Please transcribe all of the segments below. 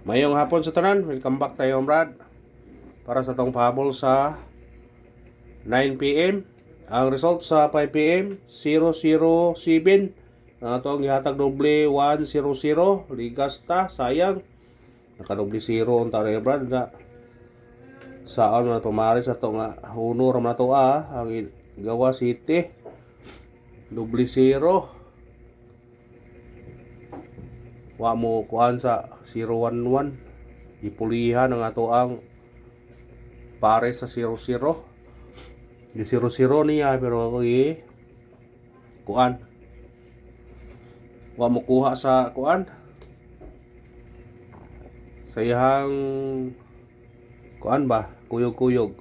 Mayong hapon sa tanan, welcome back tayo Brad. Para sa tong pahabol sa 9 p.m. Ang result sa 5 p.m. 007. Ang atong gihatag doble 100. Ligas ta, sayang. Nakadoble 0 ang tayo Brad. Saan na pumari sa to nga honor man to ang Gawa City. Doble 0. Wa mo kuan sa 011 ipulihan ang ato ang pare sa 00 di 00 niya pero ako kuan wa mo kuha sa kuan sa iyang kuan ba kuyog-kuyog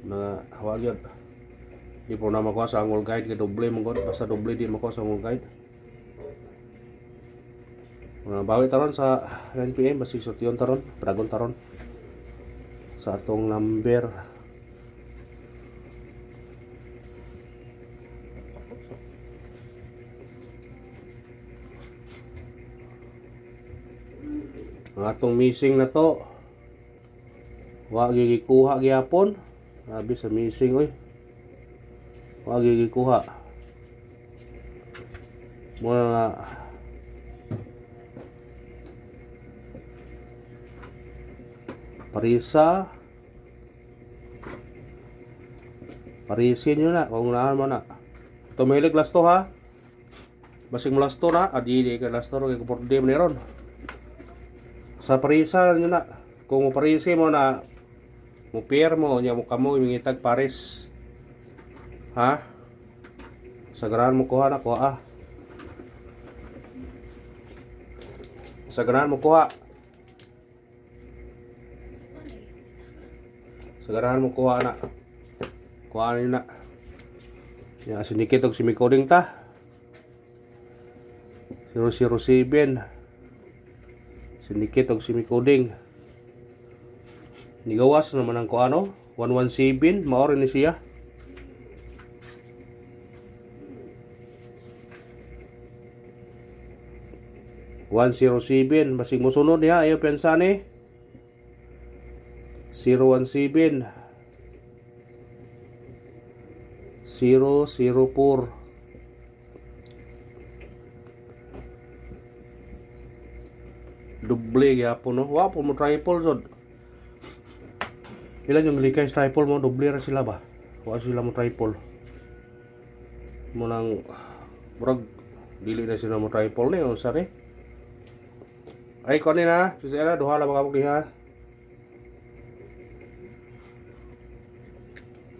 na hawag yun di po na makuha sa angol guide kay doble mong basta doble di makuha sa angol guide. Bawi taron sa 9 p.m. Basi sutyon taron, pragon taron sa atong number. Ang atong missing na to wa gigikuha gyapon. Sabi sa missing oy. Wa gigikuha. Muna nga Parisin nyo na kung naan mo na tumilig lasto ha basig mo lasto na di ka lasto kay kuporde mo niron sa parisa nyo na kung mo parisi mo na mo pier mo nya mo kamo imingitag paris ha sa ganahan mo kuha na kuha sa ganahan mo kuha sagarahan mo kuha na kuha na ya sinikit og simicoding ta 007 sinikit og simicoding nigawas naman ang kuano 117 mao rin ni siya $107 basig mo sunod niya ayo pensa ni 017 004 doble gyapon no wa po mo triple jod ilan yung likay triple mo doble ra sila ba wa sila mo triple mo nang murag dili na sila mo triple ni unsa ni ay ko ni na sila duha la ba ka diha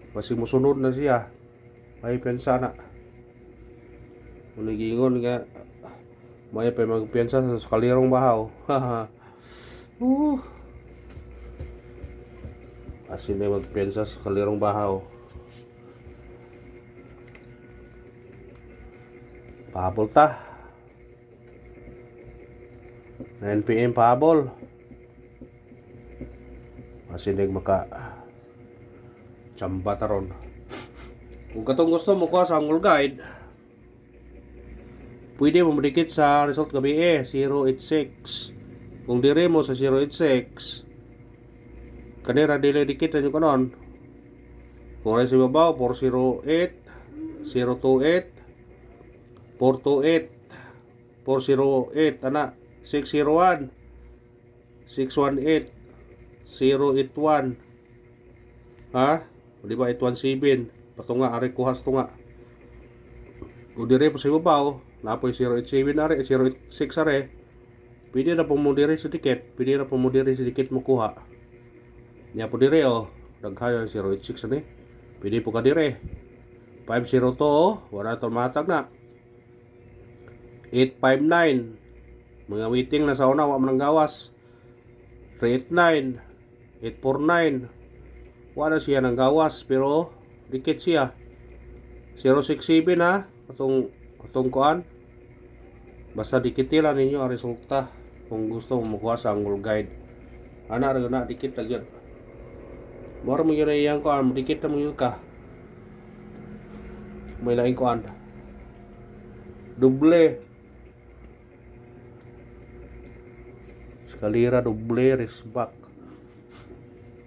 masih musunod na siya may pensa na unigingon nga may pa magpensa sa kalirong bahaw asin na magpensa sa kalirong bahaw pahabol ta 9 p.m. pahabol asin na maka chamba taron. Kung katong gusto mo kuha sa Angle Guide, pwede mo madikit sa result gabi 086. Kung dire mo sa 086, kanira dili dikit na yung kanon. Kung ay sa babaw, 408, 028, 428, 408, ana, 601, 618, 081, ha? Di ba 817 patunga ari kuhas tunga o dire po sa ibabaw napoy 087 ari 086 ari pwede na po mo dire sa ticket pwede na po mo dire sa ticket mo kuha nya po dire daghayo 086 ani pwede po ka dire 502 wala to matag na 859 mga waiting na sa una wa man gawas 389 849 wala siya ng gawas pero dikit siya 067 ha atong kuan basta dikitila ninyo ang resulta kung gusto mo makuha sa Angle Guide ana ra na dikit lagi moro mo yun iyang kuan dikit na mo yun ka may laing kuan doble Kalira doble race back.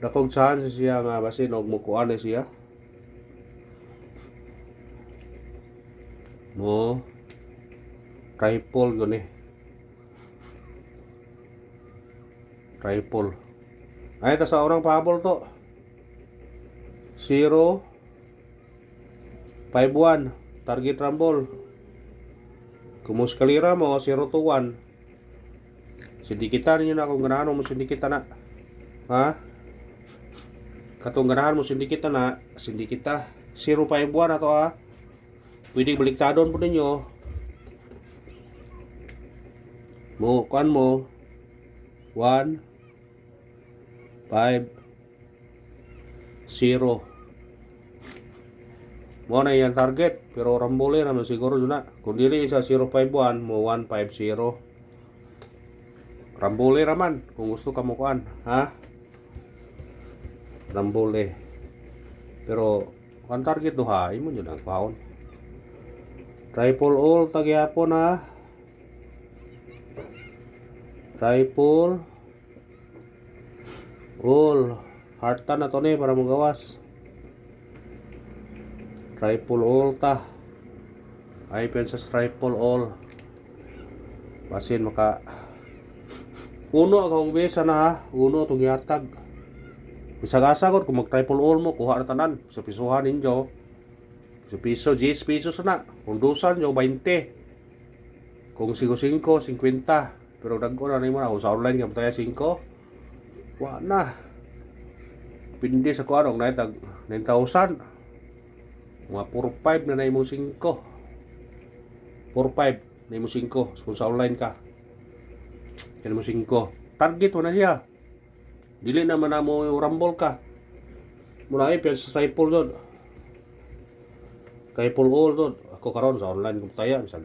Dakog chance siya nga basin og mukuan na siya. Mo triple gani. Triple. Ay ta sa orang pahabol to. 0 5-1 target rumble. Kumus kalira mo 0-1. Sindikitan niyo na kung ganahan mo sindikita na. Ha? Katong ganahan mo sindikita na, sindikita 0-5-1 na to ha. Pwede baliktadon po ninyo. Mo, kuan mo 1 5 0. Mo na yung target, pero rambole naman siguro dun na. Kung dili sa 051 mo 150. Rambole raman kung gusto ka mo kuan, ha? Rambole. Pero ang target duha imo yun ang paon. Triple all tagyapon ha. Triple all. Hartan na to ni para magawas. Triple all ta. Ay pensa triple all. Basin maka uno akong besa na ha. Uno itong yatag. Bisag-asagod kung mag-triple all mo, kuha na tanan. Sa pisuhan ninyo. Sa piso, 10 pesos na. Kung dusan nyo, 20. Kung 5-5, 50. Pero dagko na mo na. Kung sa online ka mataya 5. Wa na. Pindi sa kuha nung naitag 9,000. Mga 4-5 na imong 5. 4-5 na imong 5 kung sa online ka. Kaya mo 5. Target mo na siya. Dili naman na mo rumble ka. Muna ay sa triple doon. Triple all doon. Ako karon sa online kung taya. 5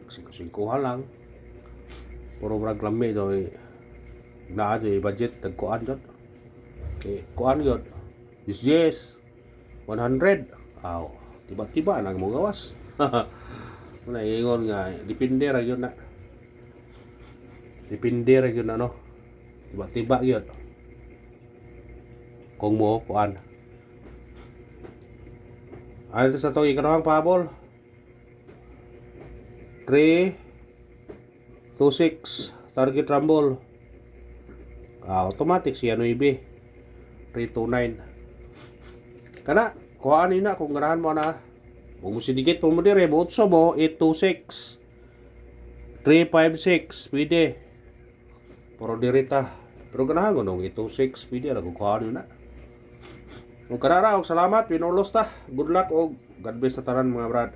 lang. Puro brag lami doon. Na budget. Tagkuan doon. Okay. Kuan yun. Yes. 100. Aw. Tiba-tiba nang mo gawas. Muna ingon nga depende ra yun na. Depende ra yun ano. Tiba-tiba yun. Kung mo kuan. Ano sa to ikanang pahabol? 3 2 6 target rumble. Automatic siya 9 329. Kana kuhaan ni na kung ganahan mo na. Kung mo sidikit po mo dire, botso mo, 826. 356, pwede. Pero dirita. Pero ganahan ko nung 826, pwede. Nagkukuhaan nyo na. Kung kanara, salamat, pinulos ta. Good luck o God bless sa tanan mga brad.